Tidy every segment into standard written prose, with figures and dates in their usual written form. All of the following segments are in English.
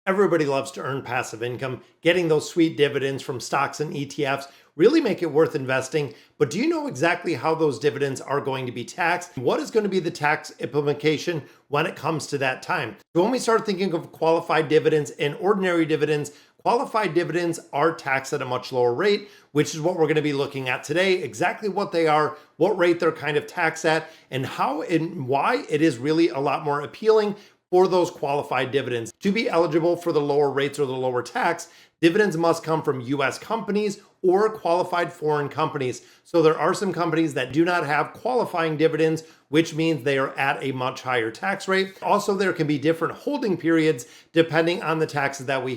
Everybody loves to earn passive income. Getting those sweet dividends from stocks and ETFs really make it worth investing. But do you know exactly how those dividends are going to be taxed? What is going to be the tax implication when it comes to that time? So when we start thinking of qualified dividends and ordinary dividends, qualified dividends are taxed at a much lower rate, which is what we're going to be looking at today. Exactly what they are, what rate they're kind of taxed at, and how and why it is really a lot more appealing for those qualified dividends. To be eligible for the lower rates or the lower tax, dividends must come from US companies or qualified foreign companies. So there are some companies that do not have qualifying dividends, which means they are at a much higher tax rate. Also, there can be different holding periods depending on the taxes that we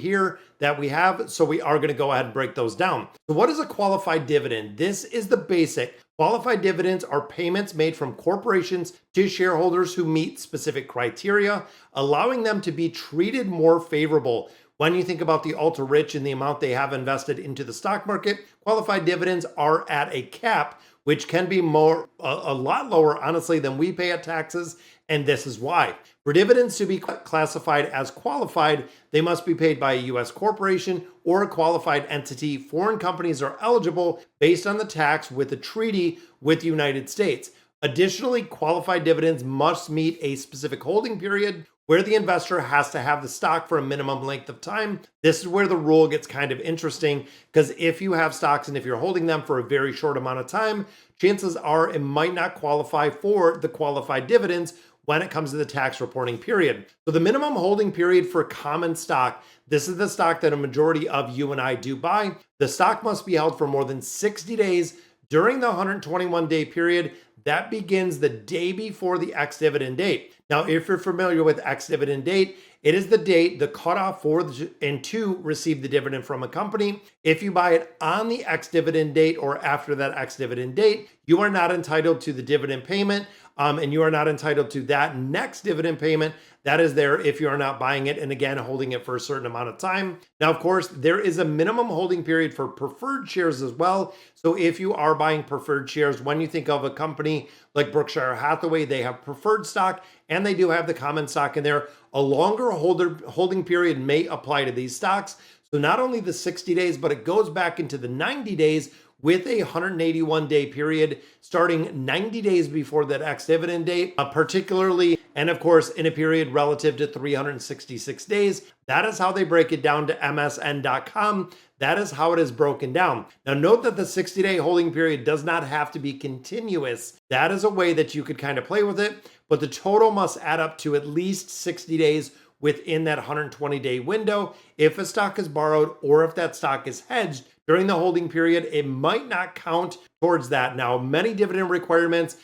have. So we are going to go ahead and break those down. So what is a qualified dividend? This is the basic. Qualified dividends are payments made from corporations to shareholders who meet specific criteria, allowing them to be treated more favorable. When you think about the ultra rich and the amount they have invested into the stock market, qualified dividends are at a cap, which can be a lot lower, honestly, than we pay at taxes. And this is why. For dividends to be classified as qualified, they must be paid by a U.S. corporation or a qualified entity. Foreign companies are eligible based on the tax with a treaty with the United States. Additionally, qualified dividends must meet a specific holding period where the investor has to have the stock for a minimum length of time. This is where the rule gets kind of interesting, because if you have stocks and if you're holding them for a very short amount of time, chances are it might not qualify for the qualified dividends when it comes to the tax reporting period. So the minimum holding period for common stock, this is the stock that a majority of you and I do buy. The stock must be held for more than 60 days during the 121-day period that begins the day before the ex-dividend date. Now, if you're familiar with ex-dividend date, it is the date, the cutoff for and to receive the dividend from a company. If you buy it on the ex-dividend date or after that ex-dividend date, you are not entitled to the dividend payment, and you are not entitled to that next dividend payment that is there if you are not buying it and again holding it for a certain amount of time. Now, of course, there is a minimum holding period for preferred shares as well. So if you are buying preferred shares, when you think of a company like Berkshire Hathaway, they have preferred stock and they do have the common stock in there. A longer holding period may apply to these stocks. So not only the 60 days, but it goes back into the 90 days with a 181-day period starting 90 days before that ex-dividend date, particularly, and of course, in a period relative to 366 days. That is how they break it down to MSN.com. That is how it is broken down. Now, note that the 60-day holding period does not have to be continuous. That is a way that you could kind of play with it, but the total must add up to at least 60 days within that 120-day window. If a stock is borrowed or if that stock is hedged during the holding period, it might not count towards that. Now, many dividend requirements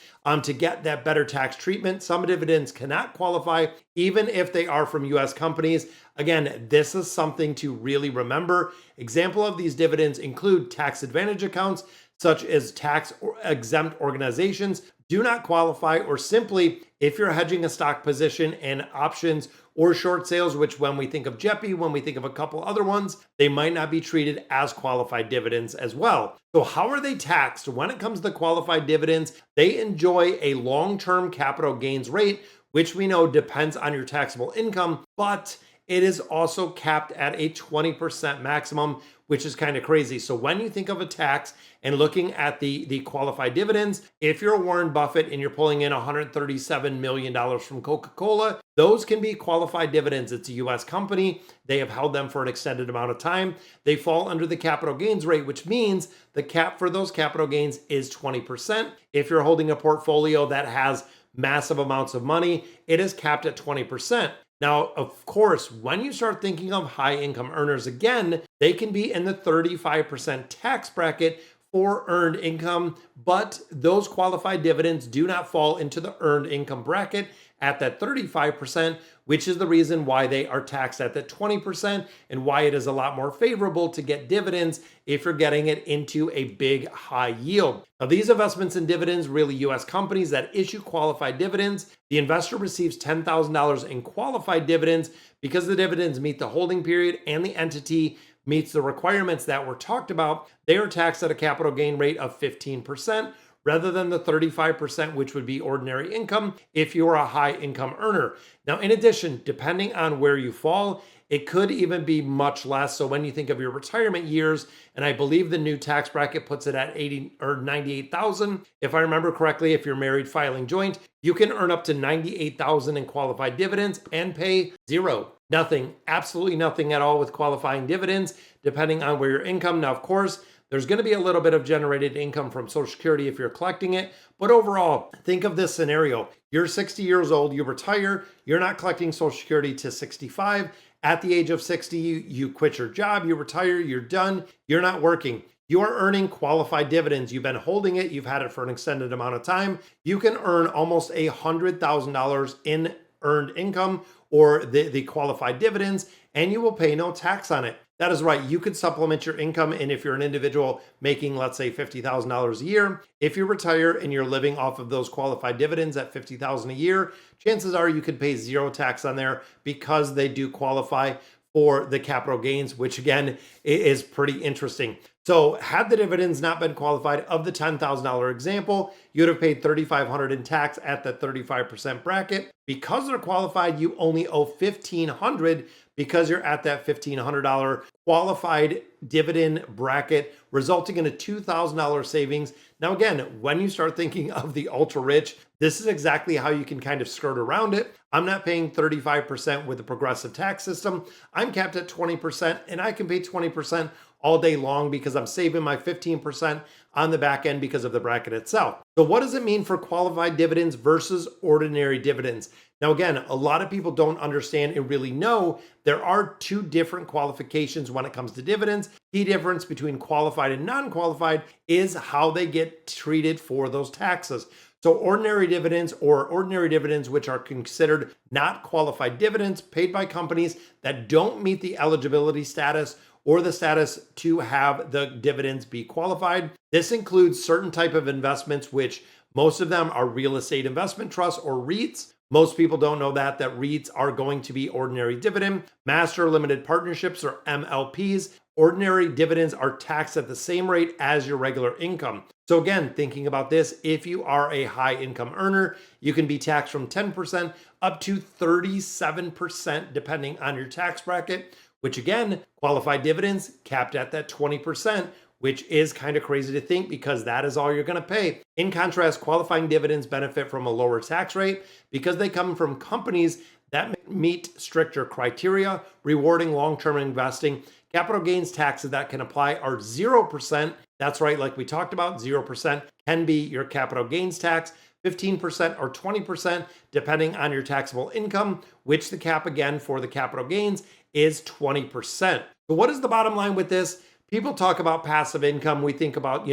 to get that better tax treatment. Some dividends cannot qualify, even if they are from US companies. Again, this is something to really remember. Example of these dividends include tax advantage accounts, such as tax exempt organizations do not qualify, or simply if you're hedging a stock position and options or short sales, which when we think of JEPI, when we think of a couple other ones, they might not be treated as qualified dividends as well. So how are they taxed? When it comes to qualified dividends, they enjoy a long-term capital gains rate, which we know depends on your taxable income, but it is also capped at a 20% maximum, which is kind of crazy. So when you think of a tax and looking at the qualified dividends, if you're Warren Buffett and you're pulling in $137 million from Coca-Cola, those can be qualified dividends. It's a US company. They have held them for an extended amount of time. They fall under the capital gains rate, which means the cap for those capital gains is 20%. If you're holding a portfolio that has massive amounts of money, it is capped at 20%. Now, of course, when you start thinking of high income earners, again, they can be in the 35% tax bracket for earned income, but those qualified dividends do not fall into the earned income bracket at that 35%, which is the reason why they are taxed at that 20% and why it is a lot more favorable to get dividends if you're getting it into a big high yield. Now, these investments in dividends, really US companies that issue qualified dividends, the investor receives $10,000 in qualified dividends because the dividends meet the holding period and the entity meets the requirements that were talked about. They are taxed at a capital gain rate of 15%, rather than the 35%, which would be ordinary income if you are a high income earner. Now, in addition, depending on where you fall, It could even be much less. So when you think of your retirement years, and I believe the new tax bracket puts it at 80 or 98,000. If I remember correctly, if you're married filing joint, you can earn up to 98,000 in qualified dividends and pay zero. Nothing, absolutely nothing at all with qualifying dividends, depending on where your income. Now, of course, there's going to be a little bit of generated income from Social Security if you're collecting it. But overall, think of this scenario. You're 60 years old, you retire, you're not collecting Social Security to 65. At the age of 60, you quit your job, you retire, you're done, you're not working. You are earning qualified dividends. You've been holding it, you've had it for an extended amount of time. You can earn almost $100,000 in earned income or the qualified dividends, and you will pay no tax on it. That is right. You could supplement your income. And if you're an individual making, let's say, $50,000 a year, if you retire and you're living off of those qualified dividends at $50,000 a year, chances are you could pay zero tax on there because they do qualify for the capital gains, which again is pretty interesting. So had the dividends not been qualified of the $10,000 example, you'd have paid $3,500 in tax at the 35% bracket. Because they're qualified, you only owe $1,500 because you're at that $1,500 qualified dividend bracket, resulting in a $2,000 savings. Now, again, when you start thinking of the ultra rich, this is exactly how you can kind of skirt around it. I'm not paying 35% with the progressive tax system. I'm capped at 20%, and I can pay 20% all day long because I'm saving my 15% on the back end because of the bracket itself. So what does it mean for qualified dividends versus ordinary dividends? Now, again, a lot of people don't understand and really know there are two different qualifications when it comes to dividends. Key difference between qualified and non-qualified is how they get treated for those taxes. So ordinary dividends or ordinary dividends, which are considered not qualified dividends paid by companies that don't meet the eligibility status or the status to have the dividends be qualified. This includes certain type of investments, which most of them are real estate investment trusts or REITs. Most people don't know that REITs are going to be ordinary dividend. Master limited partnerships or MLPs. Ordinary dividends are taxed at the same rate as your regular income. So again, thinking about this, if you are a high income earner, you can be taxed from 10% up to 37% depending on your tax bracket, which again, qualified dividends capped at that 20%, which is kind of crazy to think because that is all you're going to pay. In contrast, qualifying dividends benefit from a lower tax rate because they come from companies that meet stricter criteria, rewarding long-term investing. Capital gains taxes that can apply are 0%. That's right, like we talked about, 0% can be your capital gains tax, 15% or 20%, depending on your taxable income, which the cap again for the capital gains is 20%. So what is the bottom line with this? People talk about passive income. We think about,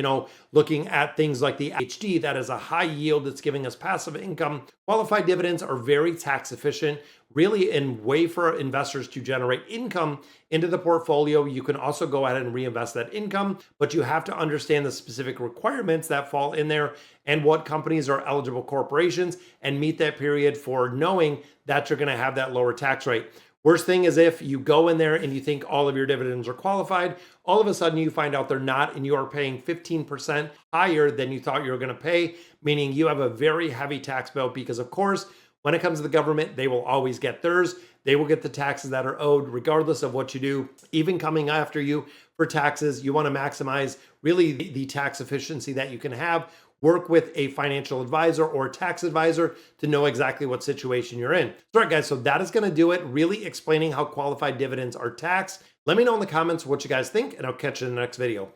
looking at things like the HD, that is a high yield that's giving us passive income. Qualified dividends are very tax efficient, really a way for investors to generate income into the portfolio. You can also go ahead and reinvest that income, but you have to understand the specific requirements that fall in there and what companies are eligible corporations and meet that period for knowing that you're going to have that lower tax rate. Worst thing is if you go in there and you think all of your dividends are qualified, all of a sudden you find out they're not and you are paying 15% higher than you thought you were going to pay, meaning you have a very heavy tax bill because, of course, when it comes to the government, they will always get theirs. They will get the taxes that are owed regardless of what you do. Even coming after you for taxes, you want to maximize really the tax efficiency that you can have. Work with a financial advisor or a tax advisor to know exactly what situation you're in. All right, guys, so that is going to do it, really explaining how qualified dividends are taxed. Let me know in the comments what you guys think, and I'll catch you in the next video.